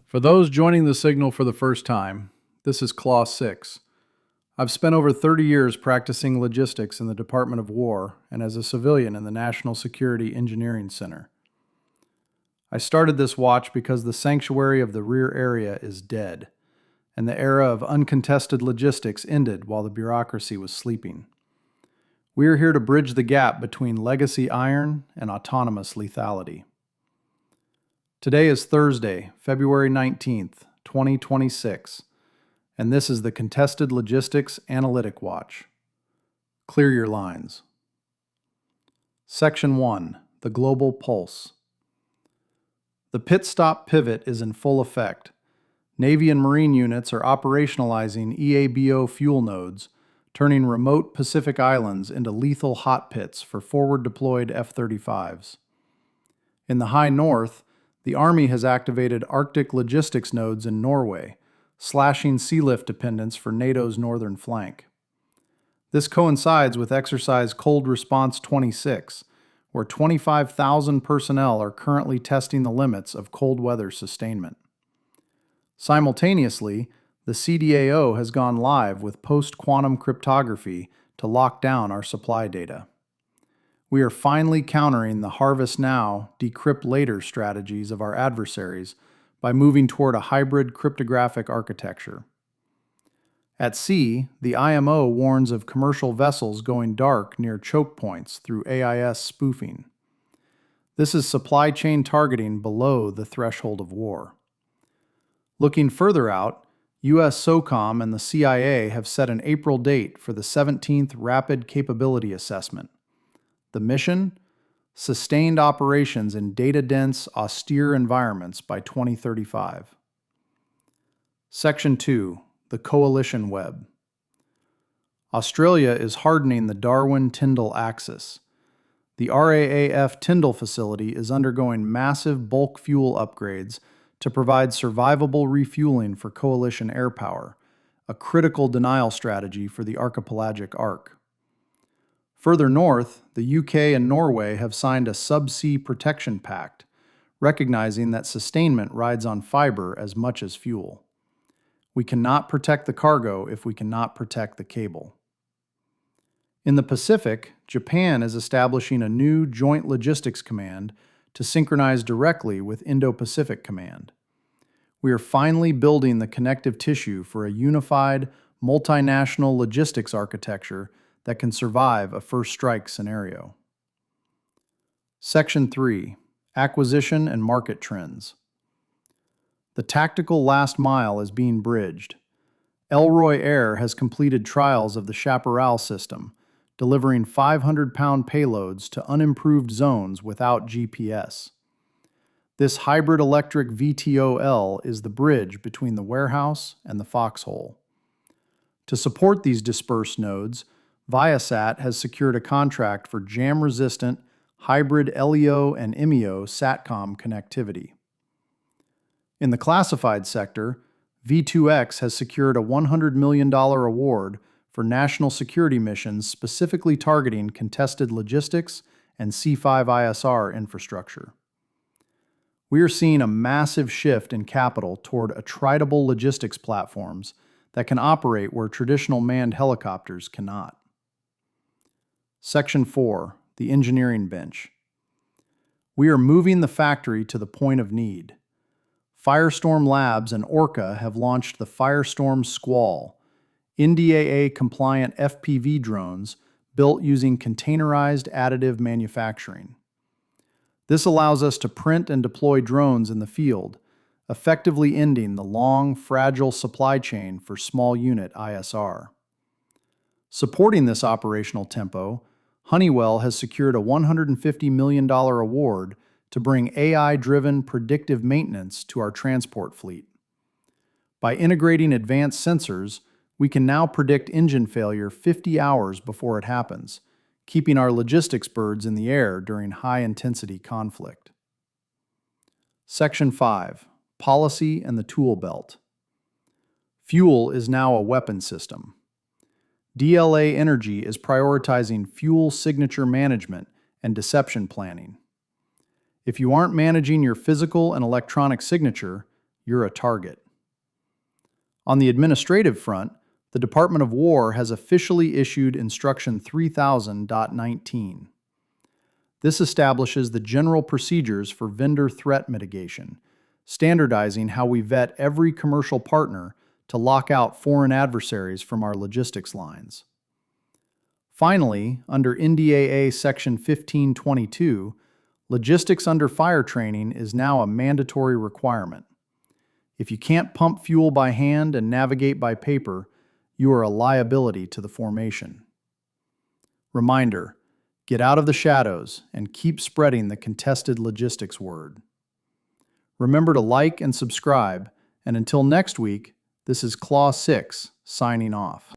For those joining the signal for the first time, this is Claw 6. I've spent over 30 years practicing logistics in the Department of War and as a civilian in the National Security Engineering Center. I started this watch because the sanctuary of the rear area is dead, and the era of uncontested logistics ended while the bureaucracy was sleeping. We are here to bridge the gap between legacy iron and autonomous lethality. Today is Thursday, February 19th, 2026, and this is the Contested Logistics Analytic Watch. Clear your lines. Section 1, the Global Pulse. The pit stop pivot is in full effect. Navy and Marine units are operationalizing EABO fuel nodes, turning remote Pacific islands into lethal hot pits for forward-deployed F-35s. In the high north, the Army has activated Arctic logistics nodes in Norway, slashing sea lift dependence for NATO's northern flank. This coincides with Exercise Cold Response 26, where 25,000 personnel are currently testing the limits of cold weather sustainment. Simultaneously, the CDAO has gone live with post-quantum cryptography to lock down our supply data. We are finally countering the harvest now, decrypt later strategies of our adversaries by moving toward a hybrid cryptographic architecture. At sea, the IMO warns of commercial vessels going dark near choke points through AIS spoofing. This is supply chain targeting below the threshold of war. Looking further out, U.S. SOCOM and the CIA have set an April date for the 17th Rapid Capability Assessment. The mission? Sustained operations in data-dense, austere environments by 2035. Section 2, the Coalition Web. Australia is hardening the Darwin-Tyndall axis. The RAAF Tyndall facility is undergoing massive bulk fuel upgrades to provide survivable refueling for coalition air power, a critical denial strategy for the archipelagic arc. Further north, the UK and Norway have signed a subsea protection pact, recognizing that sustainment rides on fiber as much as fuel. We cannot protect the cargo if we cannot protect the cable. In the Pacific, Japan is establishing a new Joint Logistics Command to synchronize directly with Indo-Pacific Command. We are finally building the connective tissue for a unified, multinational logistics architecture that can survive a first strike scenario. Section 3, Acquisition and Market Trends. The tactical last mile is being bridged. Elroy Air has completed trials of the Chaparral system, delivering 500-pound payloads to unimproved zones without GPS. This hybrid electric VTOL is the bridge between the warehouse and the foxhole. To support these dispersed nodes, Viasat has secured a contract for jam-resistant, hybrid LEO and MEO SATCOM connectivity. In the classified sector, V2X has secured a $100 million award for national security missions specifically targeting contested logistics and C5ISR infrastructure. We are seeing a massive shift in capital toward attritable logistics platforms that can operate where traditional manned helicopters cannot. Section 4, the Engineering Bench. We are moving the factory to the point of need. Firestorm Labs and Orca have launched the Firestorm Squall, NDAA-compliant FPV drones built using containerized additive manufacturing. This allows us to print and deploy drones in the field, effectively ending the long, fragile supply chain for small unit ISR. Supporting this operational tempo, Honeywell has secured a $150 million award to bring AI-driven predictive maintenance to our transport fleet. By integrating advanced sensors, we can now predict engine failure 50 hours before it happens, keeping our logistics birds in the air during high-intensity conflict. Section 5, Policy and the Toolbelt. Fuel is now a weapon system. DLA Energy is prioritizing fuel signature management and deception planning. If you aren't managing your physical and electronic signature, you're a target. On the administrative front, the Department of War has officially issued Instruction 3000.19. This establishes the general procedures for vendor threat mitigation, standardizing how we vet every commercial partner to lock out foreign adversaries from our logistics lines. Finally, under NDAA Section 1522, logistics under fire training is now a mandatory requirement. If you can't pump fuel by hand and navigate by paper, you are a liability to the formation. Reminder: get out of the shadows and keep spreading the contested logistics word. Remember to like and subscribe, and until next week, this is Claw 6 signing off.